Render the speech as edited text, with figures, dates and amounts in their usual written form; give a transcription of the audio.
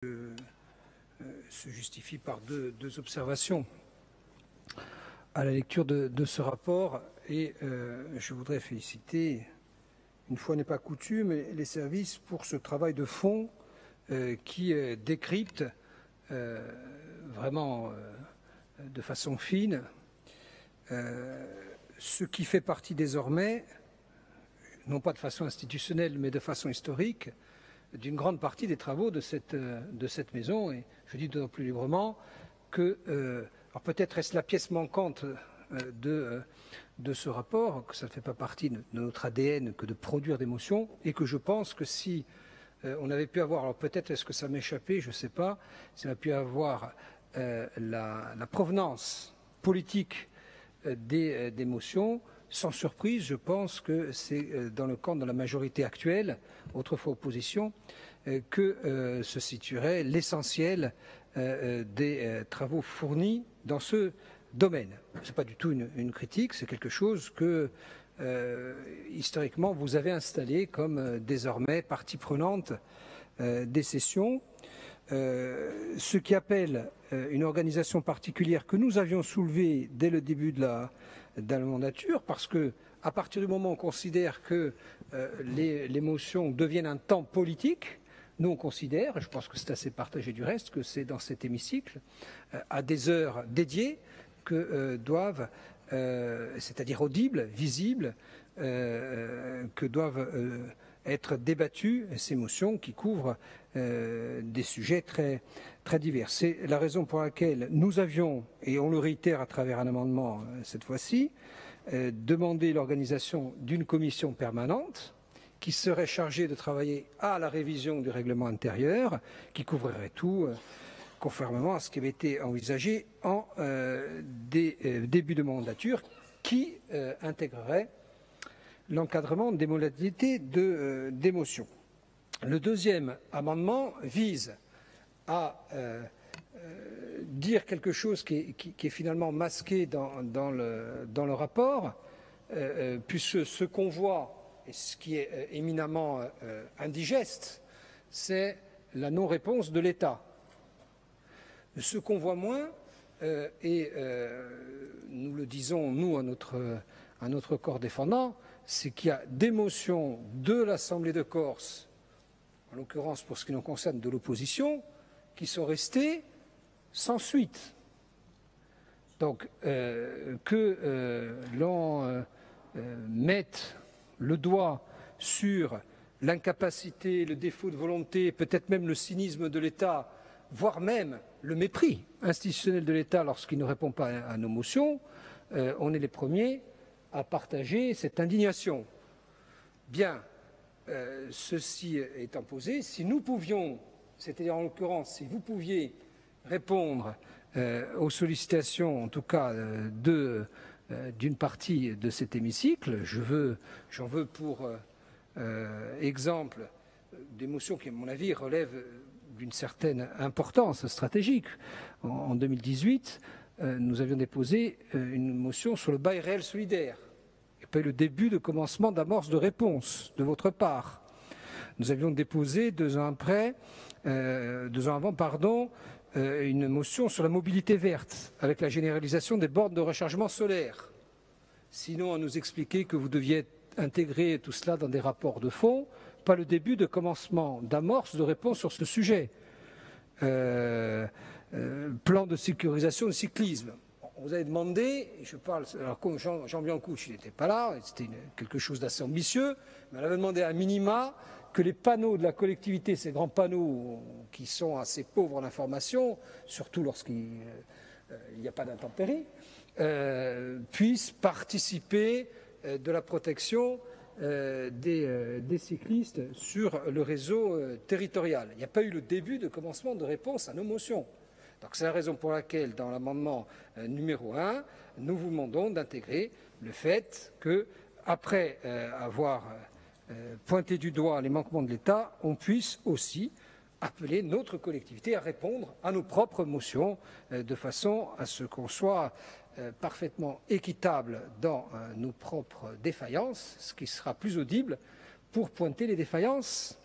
se justifie par deux observations à la lecture de ce rapport et je voudrais féliciter, une fois n'est pas coutume, les services pour ce travail de fond qui décrypte vraiment de façon fine ce qui fait partie désormais, non pas de façon institutionnelle mais de façon historique, d'une grande partie des travaux de cette maison. Et je dis d'autant plus librement que, alors peut-être est-ce la pièce manquante de ce rapport, que ça ne fait pas partie de notre ADN que de produire des motions, et que je pense que si on avait pu avoir, alors peut-être est-ce que ça m'échappait, je ne sais pas, si on a pu avoir la provenance politique des motions, sans surprise, je pense que c'est dans le camp de la majorité actuelle, autrefois opposition, que se situerait l'essentiel des travaux fournis dans ce domaine. Ce n'est pas du tout une critique, c'est quelque chose que, historiquement, vous avez installé comme désormais partie prenante des sessions. Ce qui appelle une organisation particulière que nous avions soulevée dès le début de la mandature, parce que à partir du moment où on considère que les motions deviennent un temps politique, nous on considère, et je pense que c'est assez partagé du reste, que c'est dans cet hémicycle, à des heures dédiées, que doivent, c'est-à-dire audibles, visibles, que doivent être débattues ces motions qui couvrent des sujets très, très divers. C'est la raison pour laquelle nous avions, et on le réitère à travers un amendement cette fois-ci, demandé l'organisation d'une commission permanente qui serait chargée de travailler à la révision du règlement intérieur, qui couvrirait tout, conformément à ce qui avait été envisagé en début de mandature, qui intégrerait l'encadrement des modalités des motions. Le deuxième amendement vise à dire quelque chose qui est finalement masqué dans le rapport, puisque ce qu'on voit, et ce qui est éminemment indigeste, c'est la non-réponse de l'État. Ce qu'on voit moins, et nous le disons, nous, à notre corps défendant, c'est qu'il y a des motions de l'Assemblée de Corse, en l'occurrence pour ce qui nous concerne de l'opposition, qui sont restées sans suite. Donc que l'on mette le doigt sur l'incapacité, le défaut de volonté, peut-être même le cynisme de l'État, voire même le mépris institutionnel de l'État lorsqu'il ne répond pas à nos motions, on est les premiers à partager cette indignation. Bien, ceci étant posé, si nous pouvions, c'est-à-dire en l'occurrence, si vous pouviez répondre aux sollicitations, en tout cas d'une partie de cet hémicycle, j'en veux pour exemple des motions qui, à mon avis, relèvent d'une certaine importance stratégique. En 2018, nous avions déposé une motion sur le bail réel solidaire. Il n'y a pas eu le début de commencement d'amorce de réponse de votre part. Nous avions déposé 2 ans avant, une motion sur la mobilité verte, avec la généralisation des bornes de rechargement solaire. Sinon, à nous expliquer que vous deviez intégrer tout cela dans des rapports de fond, pas le début de commencement d'amorce de réponse sur ce sujet. Plan de sécurisation du cyclisme. On vous avait demandé, et je parle, alors comme Jean Biancouche, il n'était pas là, c'était quelque chose d'assez ambitieux, mais on avait demandé à minima que les panneaux de la collectivité, ces grands panneaux qui sont assez pauvres en information, surtout lorsqu'il n'y a pas d'intempéries, puissent participer de la protection des cyclistes sur le réseau territorial. Il n'y a pas eu le début de commencement de réponse à nos motions. Donc c'est la raison pour laquelle, dans l'amendement numéro 1, nous vous demandons d'intégrer le fait que, après avoir pointé du doigt les manquements de l'État, on puisse aussi appeler notre collectivité à répondre à nos propres motions de façon à ce qu'on soit parfaitement équitable dans nos propres défaillances, ce qui sera plus audible pour pointer les défaillances